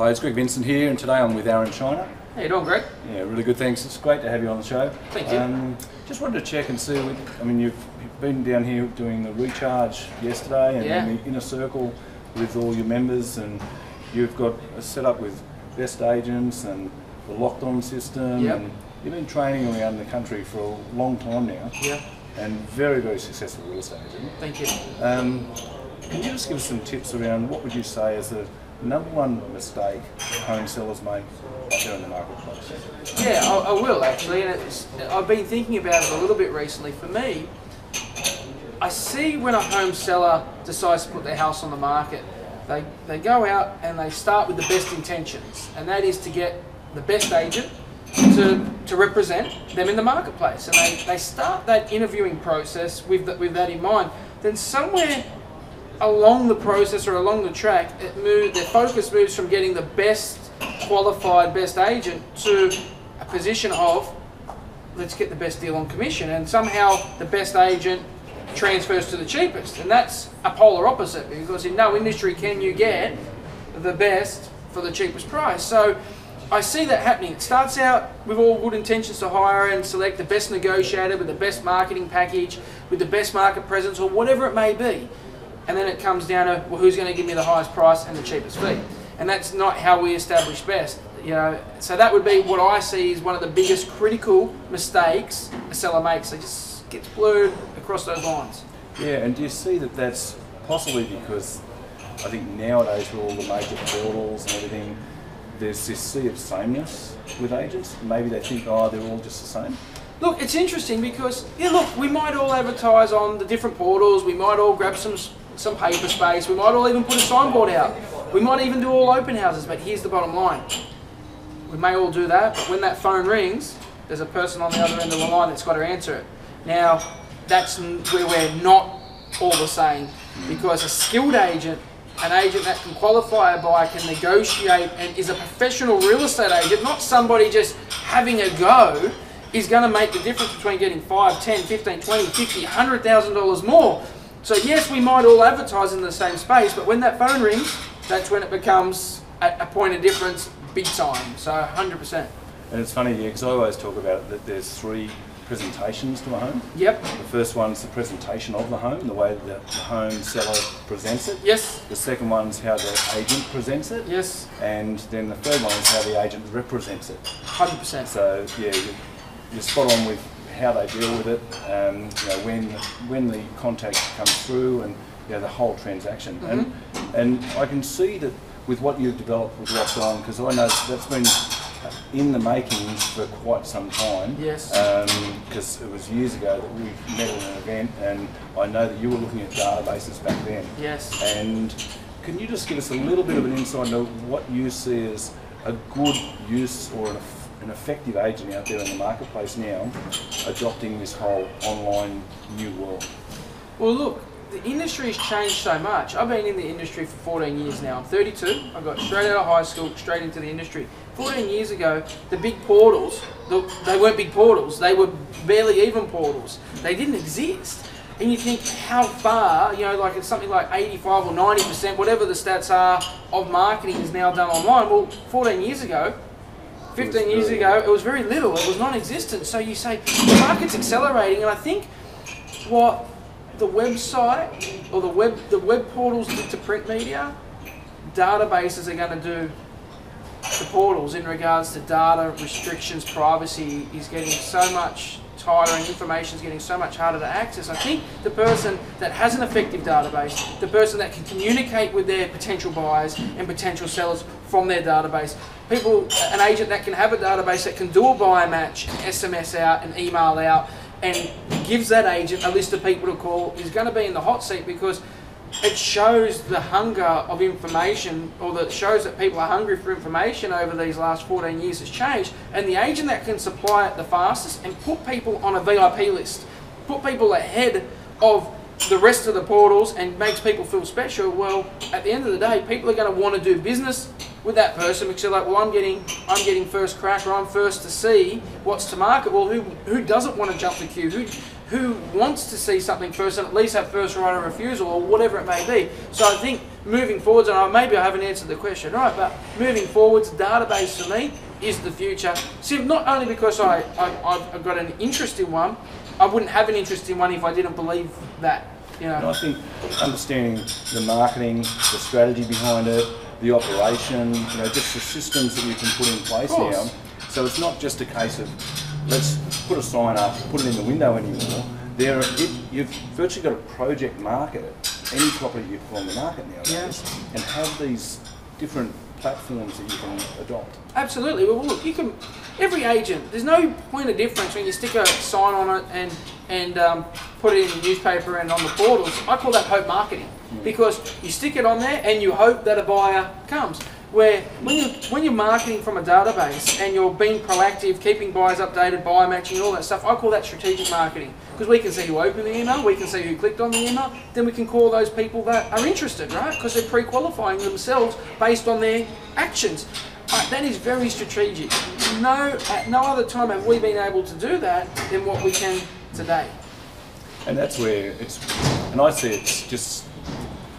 Hi, it's Vincent here, and today I'm with Aaron China. How you doing, Greg? Yeah, really good, thanks. It's great to have you on the show. Thank you. Just wanted to check and see, I mean, you've been down here doing the recharge yesterday and in the inner circle with all your members, and you've got a setup with best agents and the locked-on system, and you've been training around the country for a long time now, and very, very successful real estate agent. Thank you. Can you just give us some tips around what would you say is the number one mistake home sellers make out there in the marketplace? Yeah, I will actually, and I've been thinking about it a little bit recently. For me, I see when a home seller decides to put their house on the market, they go out and they start with the best intentions, and that is to get the best agent to represent them in the marketplace, and they start that interviewing process with that in mind. Then somewhere along the process or along the track, their focus moves from getting the best qualified, best agent to a position of let's get the best deal on commission, and somehow the best agent transfers to the cheapest, and that's a polar opposite, because in no industry can you get the best for the cheapest price. So I see that happening. It starts out with all good intentions to hire and select the best negotiator with the best marketing package, with the best market presence, or whatever it may be. And then it comes down to, well, who's going to give me the highest price and the cheapest fee? And that's not how we establish best. You know, so that would be what I see is one of the biggest critical mistakes a seller makes. It just gets blurred across those lines. Yeah, and do you see that that's possibly because I think nowadays with all the major portals and everything, there's this sea of sameness with agents? Maybe they think, oh, they're all just the same? Look, it's interesting because, yeah, look, we might all advertise on the different portals, we might all grab some paper space, we might all even put a signboard out, we might even do all open houses, but here's the bottom line. We may all do that, but when that phone rings, there's a person on the other end of the line that's got to answer it. Now, that's where we're not all the same, because a skilled agent, an agent that can qualify a buyer, can negotiate, and is a professional real estate agent, not somebody just having a go, is going to make the difference between getting $5, $10, $15, $20, $50, $100,000 more. So yes, we might all advertise in the same space, but when that phone rings, that's when it becomes a point of difference big time. So 100%. And it's funny, because I always talk about that there's three presentations to a home. Yep. The first one's the presentation of the home, the way that the home seller presents it. Yes. The second one's how the agent presents it. Yes. And then the third one is how the agent represents it. 100%. So yeah, you're spot on with how they deal with it, you know, when the contact comes through, and you know, the whole transaction. And I can see that with what you've developed with Locked On, because I know that's been in the making for quite some time. Yes. Because it was years ago that we met at an event, and I know that you were looking at databases back then. Yes. And can you just give us a little bit of an insight into what you see as a good use or an effective agent out there in the marketplace now adopting this whole online new world? Well, look, the industry has changed so much. I've been in the industry for 14 years now. I'm 32. I got straight out of high school, straight into the industry. 14 years ago, the big portals, they weren't big portals. They were barely even portals. They didn't exist. And you think how far, you know, like it's something like 85 or 90%, whatever the stats are, of marketing is now done online. Well, 14 years ago, 15 years ago, it was very little. It was non-existent. So you say the market's accelerating, and I think what the website or the web portals did to print media, databases are going to do to portals in regards to data restrictions. Privacy is getting so much tighter, and information is getting so much harder to access. I think the person that has an effective database, the person that can communicate with their potential buyers and potential sellers from their database, an agent that can have a database that can do a buyer match, SMS out and email out, and gives that agent a list of people to call, is going to be in the hot seat, because it shows the hunger of information, or that shows that people are hungry for information over these last 14 years has changed. And the agent that can supply it the fastest and put people on a VIP list, put people ahead of the rest of the portals and makes people feel special, well, at the end of the day, people are going to want to do business with that person, because they're like, well, I'm getting first crack, or I'm first to see what's to market. Well, who doesn't want to jump the queue? Who wants to see something first and at least have first right of refusal, or whatever it may be? So I think moving forwards, and maybe I haven't answered the question right, but moving forwards, database for me is the future. See, not only because I've got an interest in one, I wouldn't have an interest in one if I didn't believe that. You know. And I think understanding the marketing, the strategy behind it, the operation, just the systems that you can put in place now. So it's not just a case of let's put a sign up, put it in the window anymore. You've virtually got a project market any property you put on the market nowadays, and have these different platforms that you can adopt. Absolutely. Well, look, every agent, there's no point of difference when you stick a sign on it and put it in the newspaper and on the portals. I call that hope marketing, because you stick it on there and you hope that a buyer comes. Where when you're marketing from a database and you're being proactive, keeping buyers updated, buyer matching, all that stuff, I call that strategic marketing, because we can see who opened the email, we can see who clicked on the email, then we can call those people that are interested, right? Because they're pre-qualifying themselves based on their actions. That is very strategic. At no other time have we been able to do that than what we can today. And that's where and I see it's just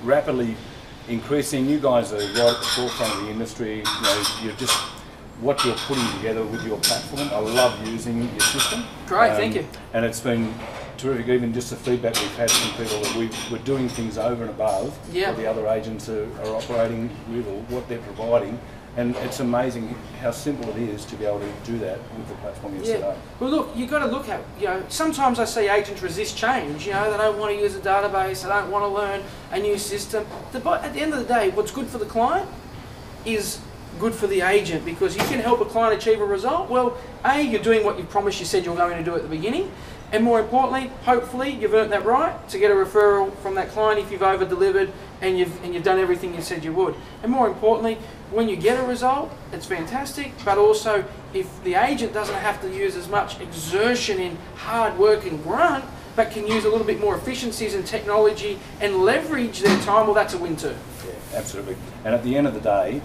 rapidly increasing. You guys are right at the forefront of the industry. You're just what you're putting together with your platform. I love using your system. Great, thank you. And it's been terrific. Even just the feedback we've had from people that we're doing things over and above what the other agents are operating with, or what they're providing. And it's amazing how simple it is to be able to do that with the platform you set up. Well, look, you've got to look at, sometimes I see agents resist change. They don't want to use a database, they don't want to learn a new system. At the end of the day, what's good for the client is good for the agent, because you can help a client achieve a result. Well, A, you're doing what you promised you said you were going to do at the beginning. And more importantly, hopefully you've earned that right to get a referral from that client if you've over-delivered and you've done everything you said you would. And more importantly, when you get a result, it's fantastic, but also if the agent doesn't have to use as much exertion in hard work and grunt, but can use a little bit more efficiencies and technology and leverage their time, well, that's a win too. Yeah, absolutely. And at the end of the day,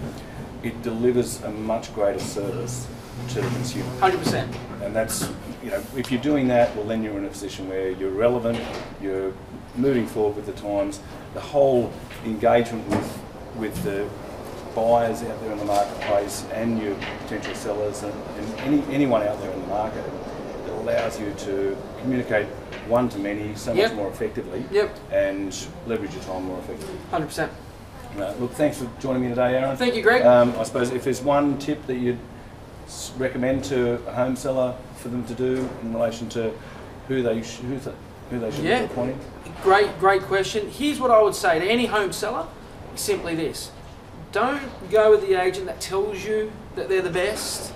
it delivers a much greater service to the consumer. 100%. And that's, if you're doing that, well, then you're in a position where you're relevant, you're moving forward with the times. The whole engagement with the buyers out there in the marketplace and your potential sellers and anyone out there in the market, it allows you to communicate one to many so much more effectively and leverage your time more effectively. 100%. Look, thanks for joining me today, Aaron. Thank you, Greg. I suppose if there's one tip that you'd recommend to a home seller for them to do in relation to who they should be appointing? Great question. Here's what I would say to any home seller, simply this. Don't go with the agent that tells you that they're the best.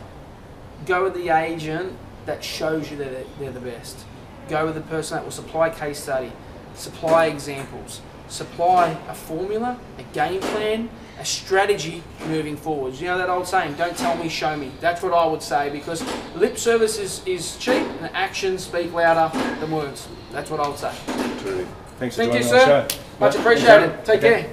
Go with the agent that shows you that they're the best. Go with the person that will supply case study, supply examples, supply a formula, a game plan, a strategy moving forwards. That old saying, don't tell me, show me. That's what I would say, because lip service is cheap and actions speak louder than words. That's what I would say. Terrific. Thanks for joining us on the show. Much appreciated. Take care.